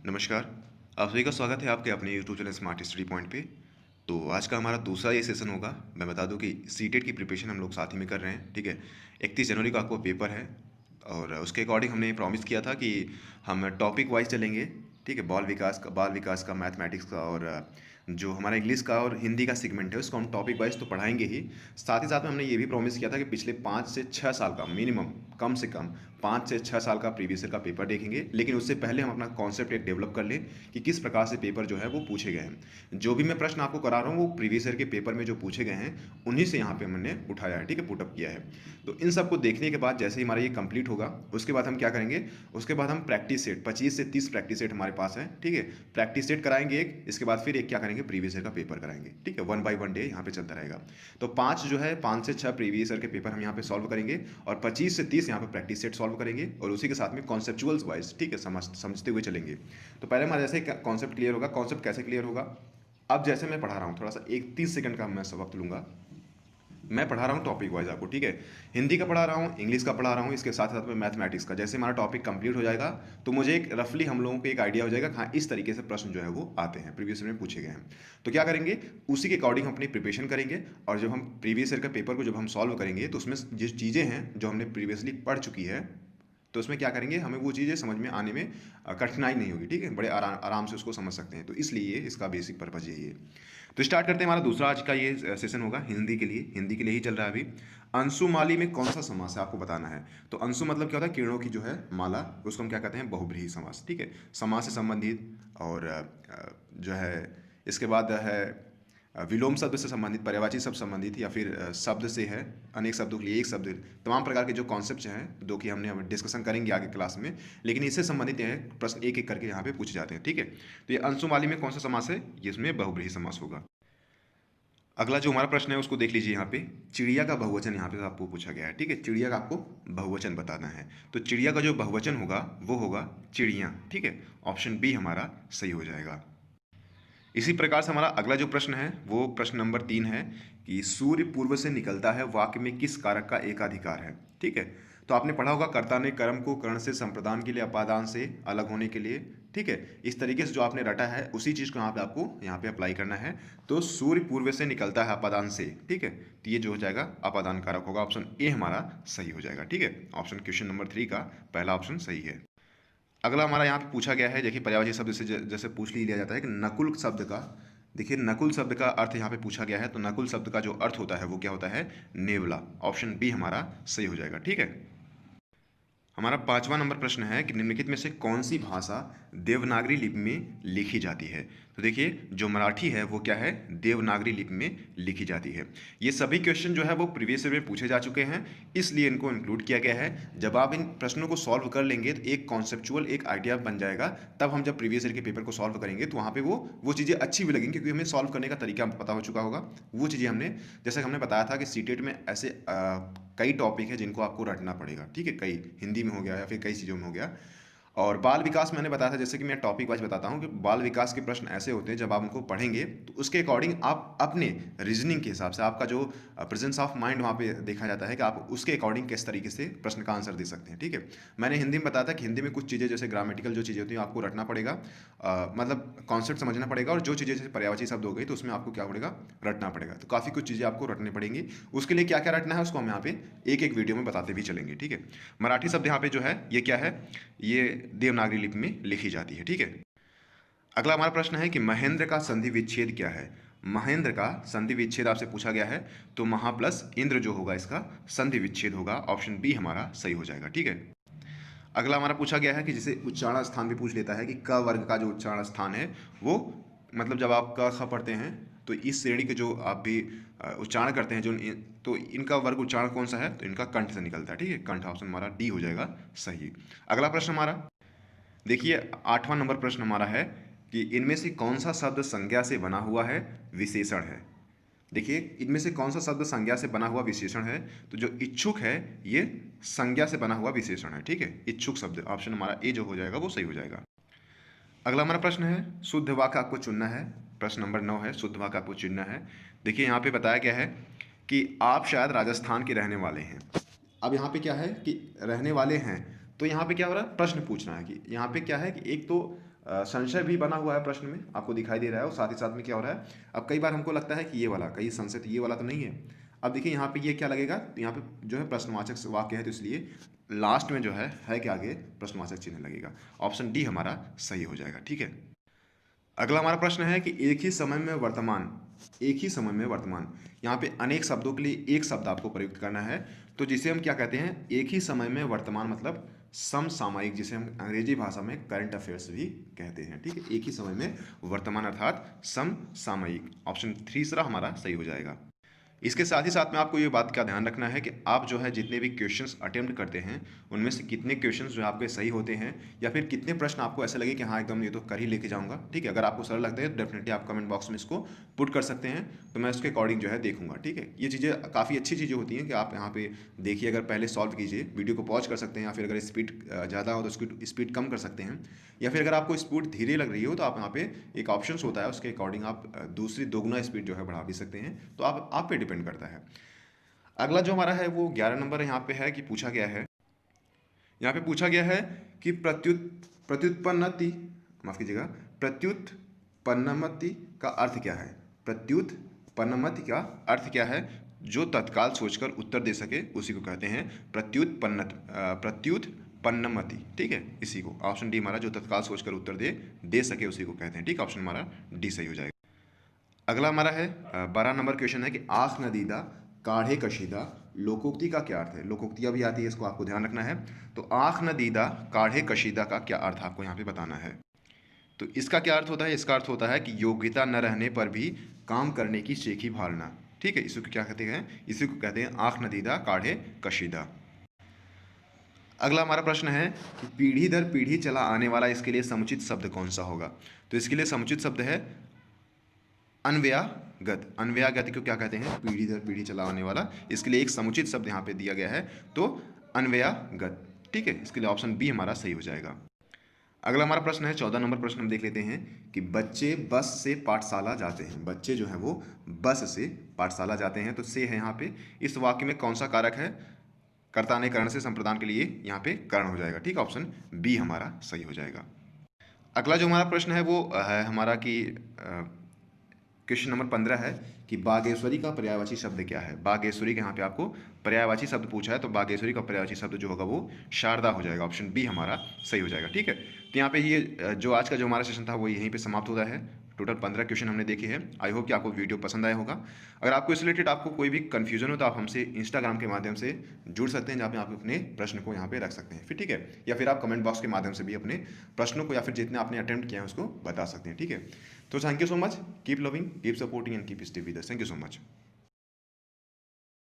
नमस्कार। आप सभी का स्वागत है आपके अपने YouTube channel smart study point पे। तो आज का हमारा दूसरा ये सेशन होगा। मैं बता दूं कि सीटेट की प्रिपरेशन हम लोग साथ ही में कर रहे हैं, ठीक है। 31 जनवरी को आपको पेपर है और उसके अकॉर्डिंग हमने ये प्रॉमिस किया था कि हम टॉपिक वाइज चलेंगे, ठीक है। बाल विकास का, मैथमेटिक्स का और जो हमारा इंग्लिश का और हिंदी का सेगमेंट है उसको हम टॉपिक वाइज तो पढ़ाएंगे ही। साथ ही साथ में हमने ये भी प्रॉमिस किया था कि पिछले 5 से 6 साल का मिनिमम, कम से कम 5 से 6 साल का प्रीवियस ईयर का पेपर देखेंगे, लेकिन उससे पहले हम अपना कॉन्सेप्ट एक डेवलप कर लें कि किस प्रकार से पेपर जो है वो पूछे गए हैं। जो भी मैं प्रश्न आपको करा रहा हूँ वो प्रीवियस ईयर के पेपर में जो पूछे गए हैं उन्हीं से यहाँ पे मैंने उठाया है, ठीक है, पुटअप किया है। तो इन सबको देखने के बाद जैसे ही हमारा ये कंप्लीट होगा उसके बाद हम क्या करेंगे, उसके बाद हम प्रैक्टिस सेट 25 से 30 प्रैक्टिस सेट हमारे पास है, ठीक है। प्रैक्टिस सेट कराएंगे एक, इसके बाद फिर एक क्या करेंगे, प्रीवियस ईयर का पेपर कराएंगे, ठीक है। 1 बाय 1 डे यहाँ पे चलता रहेगा। तो 5 से 6 प्रीवियस ईयर के पेपर हम यहाँ पे सॉल्व करेंगे और 25 से 30 यहाँ पे प्रैक्टिस सेट सॉल्व करेंगे और उसी के साथ में कॉन्सेप्चुअल्स वाइज, ठीक है, समझते हुए चलेंगे। तो पहले हमारा जैसे कॉन्सेप्ट क्लियर होगा। कॉन्सेप्ट कैसे क्लियर होगा, अब जैसे मैं पढ़ा रहा हूँ थोड़ा सा एक 30 सेकंड का मैं वक्त लूंगा। मैं पढ़ा रहा हूँ टॉपिक वाइज आपको, ठीक है। हिंदी का पढ़ा रहा हूँ, इंग्लिश का पढ़ा रहा हूँ, इसके साथ साथ में मैथमेटिक्स का। जैसे हमारा टॉपिक कंप्लीट हो जाएगा तो मुझे एक रफली हम लोगों को एक आइडिया हो जाएगा, हाँ इस तरीके से प्रश्न जो है वो आते हैं, प्रीवियस ईयर में पूछे गए हैं। तो क्या करेंगे, उसी के अकॉर्डिंग हम अपनी प्रिपरेशन करेंगे और जब हम प्रीवियस ईयर का पेपर को जब हम सॉल्व करेंगे तो उसमें जिस चीज़ें हैं जो हमने प्रीवियसली पढ़ चुकी है तो उसमें क्या करेंगे, हमें वो चीज़ें समझ में आने में कठिनाई नहीं होगी, ठीक है। बड़े आराम आराम से उसको समझ सकते हैं। तो इसलिए इसका बेसिक पर्पज़ यही है। तो स्टार्ट करते हैं। हमारा दूसरा आज का ये सेशन होगा हिंदी के लिए ही चल रहा है अभी। अंशुमाली में कौन सा समास है आपको बताना है। तो अंशु मतलब क्या होता है, किरणों की जो है माला, उसको हम क्या कहते हैं, बहुब्रीहि समास, ठीक है। समास से संबंधित और जो है इसके बाद है विलोम शब्द से संबंधित, पर्यायवाची शब्द संबंधित या फिर शब्द से है, अनेक शब्दों के लिए एक शब्द, तमाम प्रकार के जो कॉन्सेप्ट हैं जो कि हमने अब डिस्कशन करेंगे आगे क्लास में, लेकिन इससे संबंधित है प्रश्न एक एक करके यहाँ पे पूछे जाते हैं, ठीक है। तो ये अंशुमाली में कौन सा समास है, ये इसमें बहुब्रीहि समास होगा। अगला जो हमारा प्रश्न है उसको देख लीजिए। यहाँ पे चिड़िया का बहुवचन यहाँ पे आपको पूछा गया है, ठीक है। चिड़िया का आपको बहुवचन बताना है। तो चिड़िया का जो बहुवचन होगा वो होगा चिड़ियाँ, ठीक है। ऑप्शन बी हमारा सही हो जाएगा। इसी प्रकार से हमारा अगला जो प्रश्न है वो प्रश्न नंबर 3 है कि सूर्य पूर्व से निकलता है वाक्य में किस कारक का एकाधिकार है, ठीक है। तो आपने पढ़ा होगा, कर्ता ने कर्म को कर्ण से संप्रदान के लिए, अपादान से अलग होने के लिए, ठीक है। इस तरीके से जो आपने रटा है उसी चीज़ को यहाँ पे आपको यहाँ पे अप्लाई करना है। तो सूर्य पूर्व से निकलता है अपादान से, ठीक है। तो ये जो हो जाएगा अपादान कारक होगा। ऑप्शन ए हमारा सही हो जाएगा, ठीक है। ऑप्शन क्वेश्चन नंबर 3 का पहला ऑप्शन सही है। अगला हमारा यहाँ पे पूछा गया है, देखिए पर्यायवाची शब्द से जैसे पूछ लिया जाता है कि नकुल शब्द का, देखिए नकुल शब्द का अर्थ यहाँ पे पूछा गया है। तो नकुल शब्द का जो अर्थ होता है वो क्या होता है, नेवला। ऑप्शन बी हमारा सही हो जाएगा, ठीक है। हमारा 5वां नंबर प्रश्न है कि निम्नलिखित में से कौन सी भाषा देवनागरी लिपि में लिखी जाती है। तो देखिए जो मराठी है वो क्या है, देवनागरी लिपि में लिखी जाती है। ये सभी क्वेश्चन जो है वो प्रीवियस ईयर में पूछे जा चुके हैं, इसलिए इनको इंक्लूड किया गया है। जब आप इन प्रश्नों को सॉल्व कर लेंगे तो एक कॉन्सेप्चुअल एक आइडिया बन जाएगा। तब हम जब प्रीवियस ईयर के पेपर को सॉल्व करेंगे तो वहाँ पे वो चीज़ें अच्छी भी लगेंगी, क्योंकि हमें सॉल्व करने का तरीका पता हो चुका होगा। वो चीज़ें हमने, जैसे हमने बताया था कि सीटेट में ऐसे कई टॉपिक है जिनको आपको रटना पड़ेगा, ठीक है। कई हिंदी में हो गया या फिर कई चीज़ों में हो गया। और बाल विकास मैंने बताया था, जैसे कि मैं टॉपिक वाइज बताता हूँ कि बाल विकास के प्रश्न ऐसे होते हैं जब आप उनको पढ़ेंगे तो उसके अकॉर्डिंग आप अपने रीजनिंग के हिसाब से, आपका जो प्रेजेंस ऑफ माइंड वहाँ पे देखा जाता है कि आप उसके अकॉर्डिंग किस तरीके से प्रश्न का आंसर दे सकते हैं, ठीक है। मैंने हिंदी में बताया था कि हिंदी में कुछ चीज़ें जैसे ग्रामेटिकल जो चीज़ें होती हैं आपको रटना पड़ेगा, मतलब कॉन्सेप्ट समझना पड़ेगा। और जो चीज़ें जैसे पर्यायवाची शब्द हो गई तो उसमें आपको क्या पड़ेगा, रटना पड़ेगा। तो काफ़ी कुछ चीज़ें आपको रटनी पड़ेंगी। उसके लिए क्या क्या रटना है उसको हम यहाँ पे एक एक वीडियो में बताते भी चलेंगे, ठीक है। मराठी शब्द यहाँ पे जो है ये क्या है, ये देवनागरी लिपि में लिखी जाती है, ठीक है। अगला हमारा प्रश्न है कि महेंद्र का संधि विच्छेद क्या है। महेंद्र का संधि विच्छेद आपसे पूछा गया है। तो महा प्लस इंद्र जो होगा इसका संधि विच्छेद होगा। ऑप्शन बी हमारा सही हो जाएगा, ठीक है। अगला हमारा पूछा गया है कि जिसे उच्चारण स्थान भी पूछ लेता है कि क वर्ग का जो उच्चारण स्थान है वो, मतलब जब आप क ख पढ़ते हैं तो इस श्रेणी के जो आप भी उच्चारण करते हैं तो इनका वर्ग उच्चारण कौन सा है, तो इनका कंठ से निकलता है, ठीक है। कंठ ऑप्शन हमारा डी हो जाएगा सही। अगला प्रश्न हमारा देखिए 8वां नंबर प्रश्न हमारा है कि इनमें से कौन सा शब्द संज्ञा से बना हुआ है, विशेषण है। देखिए इनमें से कौन सा शब्द संज्ञा से बना हुआ विशेषण है। तो जो इच्छुक है ये संज्ञा से बना हुआ विशेषण है, ठीक है। इच्छुक शब्द ऑप्शन हमारा ए जो हो जाएगा वो सही हो जाएगा। अगला हमारा प्रश्न है शुद्ध वाक्य आपको चुनना है। प्रश्न नंबर 9 है, शुद्ध वाक्य आपको चुनना है। देखिए यहाँ पे बताया गया है कि आप शायद राजस्थान के रहने वाले हैं। अब यहाँ पे क्या है कि रहने वाले हैं, तो यहाँ पे क्या हो रहा है, प्रश्न पूछना है कि यहाँ पे क्या है कि एक तो संशय भी बना हुआ है प्रश्न में, आपको दिखाई दे रहा है, और साथ ही साथ में क्या हो रहा है, अब कई बार हमको लगता है कि ये वाला, कई संशय तो ये वाला तो नहीं है। अब देखिए यहाँ पे ये क्या लगेगा, तो यहाँ पे जो है प्रश्नवाचक वाक्य है, तो इसलिए लास्ट में जो है के आगे प्रश्नवाचक चिन्ह लगेगा। ऑप्शन डी हमारा सही हो जाएगा। ठीक है, अगला हमारा प्रश्न है कि एक ही समय में वर्तमान, एक ही समय में वर्तमान, यहाँ पे अनेक शब्दों के लिए एक शब्द आपको प्रयुक्त करना है, तो जिसे हम क्या कहते हैं, एक ही समय में वर्तमान मतलब समसामयिक, जिसे हम अंग्रेजी भाषा में करंट अफेयर्स भी कहते हैं। ठीक है, एक ही समय में वर्तमान अर्थात समसामयिक। ऑप्शन तीसरा हमारा सही हो जाएगा। इसके साथ ही साथ में आपको ये बात का ध्यान रखना है कि आप जो है जितने भी क्वेश्चंस अटेम्प्ट करते हैं उनमें से कितने क्वेश्चंस जो है आपके सही होते हैं, या फिर कितने प्रश्न आपको ऐसे लगे कि हाँ एकदम ये तो कर ही लेके जाऊंगा। ठीक है, अगर आपको सरल लगता है तो डेफिनेटली आप कमेंट बॉक्स में इसको पुट कर सकते हैं, तो मैं उसके अकॉर्डिंग जो है देखूंगा। ठीक है, ये चीज़ें काफ़ी अच्छी चीज़ें होती हैं कि आप यहाँ पे देखिए, अगर पहले सॉल्व कीजिए, वीडियो को पॉज कर सकते हैं, या फिर अगर स्पीड ज़्यादा हो तो उसकी स्पीड कम कर सकते हैं, या फिर अगर आपको स्पीड धीरे लग रही हो तो आप यहाँ पे एक ऑप्शन होता है, उसके अकॉर्डिंग आप दूसरी दोगुना स्पीड जो है बढ़ा भी सकते हैं, तो आप पे डिपेंड करता है। अगला जो हमारा है वो 11 नंबर यहाँ पे है कि पूछा गया है, यहाँ पे पूछा गया है कि प्रत्युत्पन्नति, माफ कीजिएगा, प्रत्युत्पन्नमति का अर्थ क्या है। प्रत्युत्पन्नमति का अर्थ क्या है, जो तत्काल सोचकर उत्तर दे सके उसी को कहते हैं प्रत्युत्पन्नमति। ठीक है, इसी को ऑप्शन डी हमारा, जो तत्काल सोचकर उत्तर दे सके उसी को कहते हैं। ठीक, ऑप्शन हमारा डी सही हो जाएगा। अगला हमारा है 12 नंबर क्वेश्चन है कि आँख नदीदा काढ़े कशीदा लोकोक्ति का क्या अर्थ है। लोकोक्तियाँ भी आती है, इसको आपको ध्यान रखना है। तो आँख नदीदा काढ़े कशीदा का क्या अर्थ आपको यहाँ पे बताना है। तो इसका क्या अर्थ होता है, इसका अर्थ होता है कि योग्यता न रहने पर भी काम करने की शेखी भावना। ठीक है, इसी को क्या कहते हैं, इसी को कहते हैं आँख नदीदा काढ़े कशीदा। अगला हमारा प्रश्न है कि पीढ़ी दर पीढ़ी चला आने वाला, इसके लिए समुचित शब्द कौन सा होगा। तो इसके लिए समुचित शब्द है अन्वयागत। अन्वयागत को क्या कहते हैं, पीढ़ी दर पीढ़ी चला आने वाला, इसके लिए एक समुचित शब्द यहाँ पे दिया गया है, तो अन्वयागत। ठीक है, इसके लिए ऑप्शन बी हमारा सही हो जाएगा। अगला हमारा प्रश्न है 14 नंबर प्रश्न हम देख लेते हैं कि बच्चे बस से पाठशाला जाते हैं। बच्चे जो है वो बस से पाठशाला जाते हैं, तो से है यहाँ पे, इस वाक्य में कौन सा कारक है, कर्ता ने कर्ण से संप्रदान के लिए यहाँ पे कर्ण हो जाएगा। ठीक, ऑप्शन बी हमारा सही हो जाएगा। अगला जो हमारा प्रश्न है वो है हमारा कि क्वेश्चन नंबर 15 है कि बागेश्वरी का पर्यायवाची शब्द क्या है। बागेश्वरी के यहाँ पे आपको पर्यायवाची शब्द पूछा है, तो बागेश्वरी का पर्यायवाची शब्द जो होगा वो शारदा हो जाएगा। ऑप्शन बी हमारा सही हो जाएगा। ठीक है, तो यहाँ पे ये जो आज का जो हमारा सेशन था वो यहीं पे समाप्त होता है। टोटल 15 क्वेश्चन हमने देखे हैं। आई होप कि आपको वीडियो पसंद आया होगा। अगर आपको इस रिलेटेड आपको कोई भी कन्फ्यूजन हो तो आप हमसे इंस्टाग्राम के माध्यम से जुड़ सकते हैं, जहाँ पे आप अपने प्रश्न को यहाँ पे रख सकते हैं। फिर ठीक है, या फिर आप कमेंट बॉक्स के माध्यम से भी अपने प्रश्नों को या फिर जितने आपने अटेम्प्ट किया है उसको बता सकते हैं। ठीक है, तो thank you so much, keep loving, keep supporting and keep stay with us. Thank you so much.